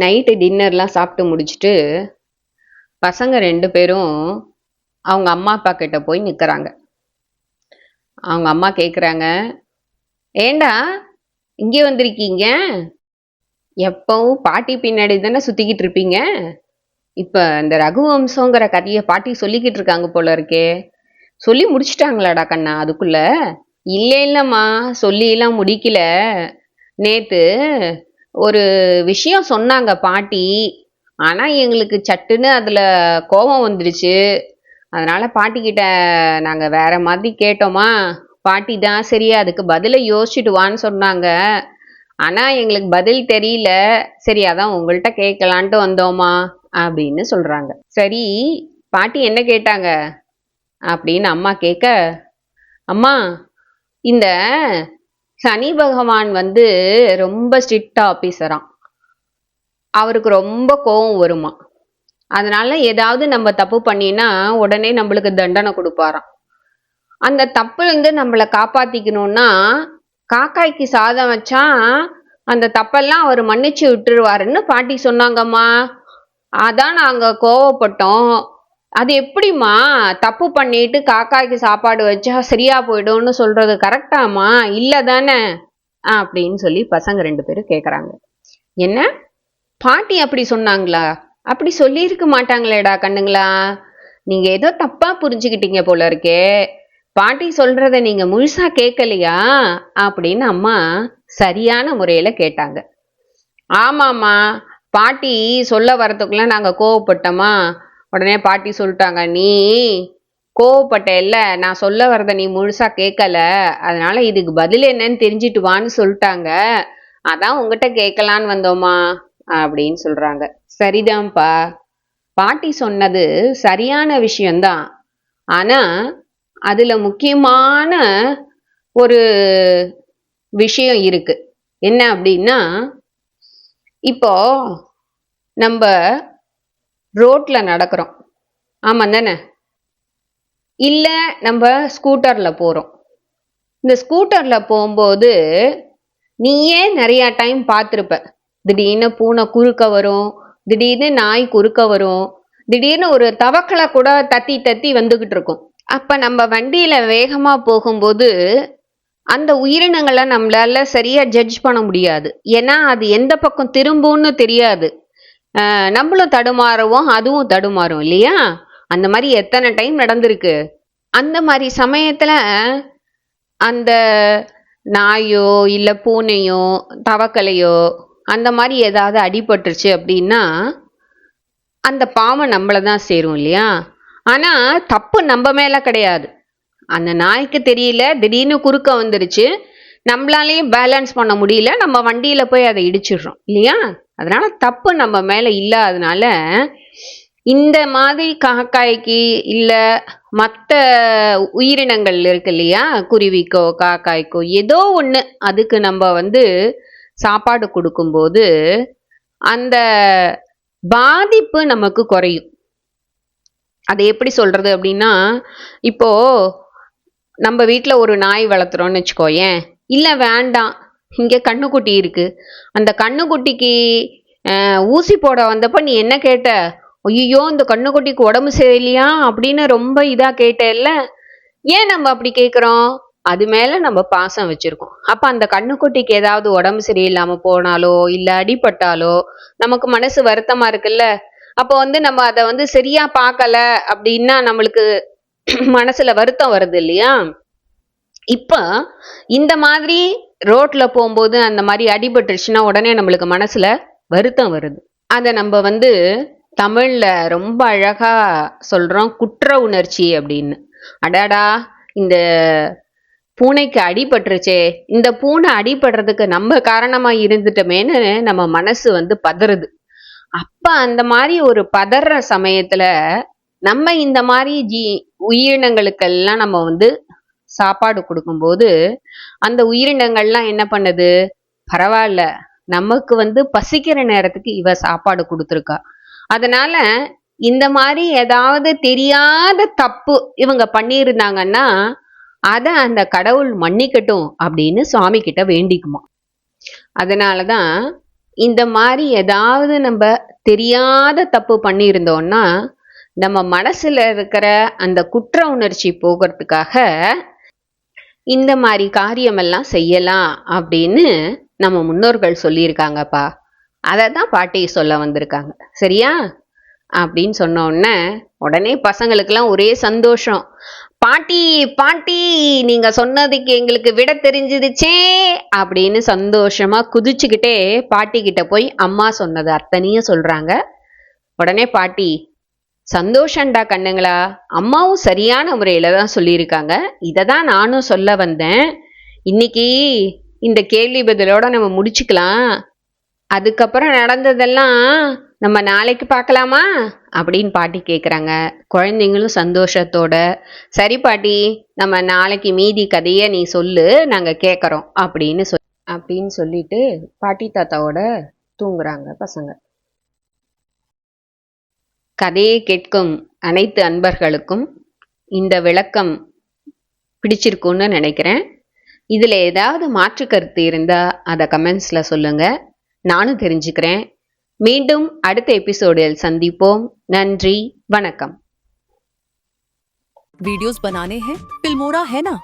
Night டின்னர்லாம் சாப்பிட்டு முடிச்சுட்டு பசங்க 2 பேரும் அவங்க அம்மா அப்பா கிட்ட போய் நிற்கிறாங்க. அவங்க அம்மா கேட்குறாங்க, ஏண்டா இங்கே வந்திருக்கீங்க? எப்பவும் பாட்டி பின்னாடி தானே சுற்றிக்கிட்டு இருப்பீங்க. இப்போ இந்த ரகுவம்சங்கிற கதையை பாட்டி சொல்லிக்கிட்டு இருக்காங்க போல இருக்கே. சொல்லி முடிச்சிட்டாங்களாடா கண்ணா அதுக்குள்ள? இல்லைம்மா, சொல்லியெல்லாம் முடிக்கல. நேற்று ஒரு விஷயம் சொன்னாங்க பாட்டி. ஆனால் எங்களுக்கு சட்டுன்னு அதில் கோபம் வந்துடுச்சு. அதனால் பாட்டிக்கிட்ட நாங்கள் வேற மாதிரி கேட்டோமா. பாட்டி தான் சரி அதுக்கு பதிலை யோசிச்சுட்டு வான்னு சொன்னாங்க. ஆனால் எங்களுக்கு பதில் தெரியல. சரி அதான் உங்கள்கிட்ட கேட்கலான்ட்டு வந்தோமா அப்படின்னு சொல்கிறாங்க. சரி பாட்டி என்ன கேட்டாங்க அப்படின்னு அம்மா கேட்க, அம்மா இந்த சனி பகவான் வந்து ரொம்ப ஸ்ட்ரிக்ட் ஆஃபீஸராம். அவருக்கு ரொம்ப கோபம் வருமா. அதனால ஏதாவது நம்ம தப்பு பண்ணினா உடனே நம்மளுக்கு தண்டனை கொடுப்பாராம். அந்த தப்புலேருந்து நம்மளை காப்பாற்றிக்கணும்னா காக்காய்க்கு சாதம் வச்சா அந்த தப்பெல்லாம் அவர் மன்னிச்சு விட்டுருவாருன்னு பாட்டி சொன்னாங்கம்மா. அதான் நாங்கள் கோவப்பட்டோம். அது எப்படிம்மா தப்பு பண்ணிட்டு காக்காய்க்கு சாப்பாடு வச்சா சரியா போயிடும்னு சொல்றது கரெக்டாமா? இல்லை தானே அப்படின்னு சொல்லி பசங்க 2 பேரும் கேட்குறாங்க. என்ன பாட்டி அப்படி சொன்னாங்களா? அப்படி சொல்லியிருக்க மாட்டாங்களேடா கண்ணுங்களா. நீங்க ஏதோ தப்பா புரிஞ்சுக்கிட்டீங்க போல இருக்கே. பாட்டி சொல்றத நீங்க முழுசா கேட்கலையா அப்படின்னு அம்மா சரியான முறையில கேட்டாங்க. ஆமாம்மா, பாட்டி சொல்ல வரதுக்குள்ள நாங்க கோவப்பட்டோமா. உடனே பாட்டி சொல்லிட்டாங்க, நீ கோவப்பட்ட இல்ல, நான் சொல்ல வரத நீ முழுசா கேட்கல, அதனால இதுக்கு பதில் என்னன்னு தெரிஞ்சிட்டு வான்னு சொல்லிட்டாங்க. அதான் உங்ககிட்ட கேட்கலான்னு வந்தோமா அப்படின்னு சொல்றாங்க. சரிதான்ப்பா, பாட்டி சொன்னது சரியான விஷயம்தான். ஆனா அதுல முக்கியமான ஒரு விஷயம் இருக்கு. என்ன அப்படின்னா, இப்போ நம்ம ரோட்ல நடக்கிறோம், ஆமா தானே? இல்ல நம்ம ஸ்கூட்டர்ல போறோம். இந்த ஸ்கூட்டர்ல போகும்போது நீயே நிறைய டைம் பார்த்துருப்ப. திடீர்னு பூனை குறுக்க வரும், திடீர்னு நாய் குறுக்க வரும், திடீர்னு ஒரு தவக்களை கூட தத்தி தத்தி வந்துகிட்டு இருக்கும். அப்ப நம்ம வண்டியில வேகமா போகும்போது அந்த உயிரினங்களை நம்மளால சரியா ஜட்ஜ் பண்ண முடியாது. ஏன்னா அது எந்த பக்கம் திரும்பும்னு தெரியாது. நம்மளும் தடுமாறுவோம், அதுவும் தடுமாறும் இல்லையா? அந்த மாதிரி எத்தனை டைம் நடந்திருக்கு. அந்த மாதிரி சமயத்துல அந்த நாயோ இல்ல பூனையோ தவக்கலையோ அந்த மாதிரி ஏதாவது அடிபட்டுருச்சு அப்படின்னா அந்த பாவம் நம்மளை தான் சேரும் இல்லையா? ஆனா தப்பு நம்ம மேல கிடையாது. அந்த நாய்க்கு தெரியல, திடீர்னு குறுக்க வந்துருச்சு, நம்மளாலேயும் பேலன்ஸ் பண்ண முடியல, நம்ம வண்டியில போய் அதை இடிச்சிடுறோம் இல்லையா? அதனால தப்பு நம்ம மேல இல்லாதனால இந்த மாதிரி காக்காய்க்கு இல்ல மற்ற உயிரினங்கள் இருக்கு இல்லையா, குருவிக்கோ காக்காய்க்கோ ஏதோ ஒண்ணு அதுக்கு நம்ம வந்து சாப்பாடு கொடுக்கும்போது அந்த பாதிப்பு நமக்கு குறையும். அதை எப்படி சொல்றது அப்படின்னா, இப்போ நம்ம வீட்டுல ஒரு நாய் வளர்த்துறோம்னு வச்சுக்கோயேன். இல்ல வேண்டாம், இங்க கண்ணுக்குட்டி இருக்கு, அந்த கண்ணுக்குட்டிக்கு ஊசி போட வந்தப்ப நீ என்ன கேட்ட? ஐயோ இந்த கண்ணுக்குட்டிக்கு உடம்பு சரியில்லையா அப்படின்னு ரொம்ப இதா கேட்டேல்ல. ஏன் நம்ம அப்படி கேட்குறோம்? அது மேல நம்ம பாசம் வச்சிருக்கோம். அப்ப அந்த கண்ணுக்குட்டிக்கு ஏதாவது உடம்பு சரியில்லாம போனாலோ இல்ல அடிபட்டாலோ நமக்கு மனசு வருத்தமா இருக்குல்ல. அப்போ வந்து நம்ம அதை வந்து சரியா பார்க்கல அப்படின்னா நம்மளுக்கு மனசுல வருத்தம் வருது இல்லையா? இப்ப இந்த மாதிரி ரோட்ல போகும்போது அந்த மாதிரி அடிபட்டுருச்சுன்னா உடனே நம்மளுக்கு மனசுல வருத்தம் வருது. அதை நம்ம வந்து தமிழ்ல ரொம்ப அழகா சொல்றோம், குற்ற உணர்ச்சி அப்படின்னு. அடாடா இந்த பூனைக்கு அடிபட்டுருச்சே, இந்த பூனை அடிபடுறதுக்கு நம்ம காரணமா இருந்துட்டோமேன்னு நம்ம மனசு வந்து பதறுது. அப்ப அந்த மாதிரி ஒரு பதற சமயத்துல நம்ம இந்த மாதிரி உயிரினங்களுக்கெல்லாம் நம்ம வந்து சாப்பாடு கொடுக்கும்போது அந்த உயிரினங்கள்லாம் என்ன பண்ணுது? பரவாயில்ல, நமக்கு வந்து பசிக்கிற நேரத்துக்கு இவ சாப்பாடு கொடுத்துருக்கா, அதனால இந்த மாதிரி ஏதாவது தெரியாத தப்பு இவங்க பண்ணியிருந்தாங்கன்னா அதை அந்த கடவுள் மன்னிக்கட்டும் அப்படின்னு சுவாமி கிட்ட வேண்டிக்குமா. அதனாலதான் இந்த மாதிரி ஏதாவது நம்ம தெரியாத தப்பு பண்ணியிருந்தோம்னா நம்ம மனசுல இருக்கிற அந்த குற்ற உணர்ச்சி போகிறதுக்காக இந்த மாதிரி காரியமெல்லாம் செய்யலாம் அப்படின்னு நம்ம முன்னோர்கள் சொல்லியிருக்காங்கப்பா. அதை தான் பாட்டி சொல்ல வந்திருக்காங்க. சரியா அப்படின்னு சொன்ன உடனே பசங்களுக்கெல்லாம் ஒரே சந்தோஷம். பாட்டி பாட்டி நீங்க சொன்னதுக்கு எங்களுக்கு விட தெரிஞ்சிருச்சே அப்படின்னு சந்தோஷமா குதிச்சுக்கிட்டே பாட்டி கிட்ட போய் அம்மா சொன்னது அத்தனையும் சொல்றாங்க. உடனே பாட்டி, சந்தோஷம்டா கண்ணுங்களா, அம்மாவும் சரியான முறையில தான் சொல்லியிருக்காங்க, இதை தான் நானும் சொல்ல வந்தேன். இன்னைக்கு இந்த கேள்வி பதிலோட நம்ம முடிச்சுக்கலாம், அதுக்கப்புறம் நடந்ததெல்லாம் நம்ம நாளைக்கு பார்க்கலாமா அப்படின்னு பாட்டி கேட்குறாங்க. குழந்தைங்களும் சந்தோஷத்தோட, சரி பாட்டி நம்ம நாளைக்கு மீதி கதையை நீ சொல்லு, நாங்கள் கேட்குறோம் அப்படின்னு சொல்லிட்டு பாட்டி தாத்தாவோட தூங்குறாங்க பசங்க. கதையை கேட்கும் அனைத்து அன்பர்களுக்கும் இந்த விளக்கம் பிடிச்சிருக்குன்னு நினைக்கிறேன். இதில் ஏதாவது மாற்று கருத்து இருந்தால் அதை கமெண்ட்ஸில் சொல்லுங்கள், நானும் தெரிஞ்சுக்கிறேன். மீண்டும் அடுத்த எபிசோடில் சந்திப்போம். நன்றி, வணக்கம். वीडियोस बनाने हैं फिल्मोरा है ना।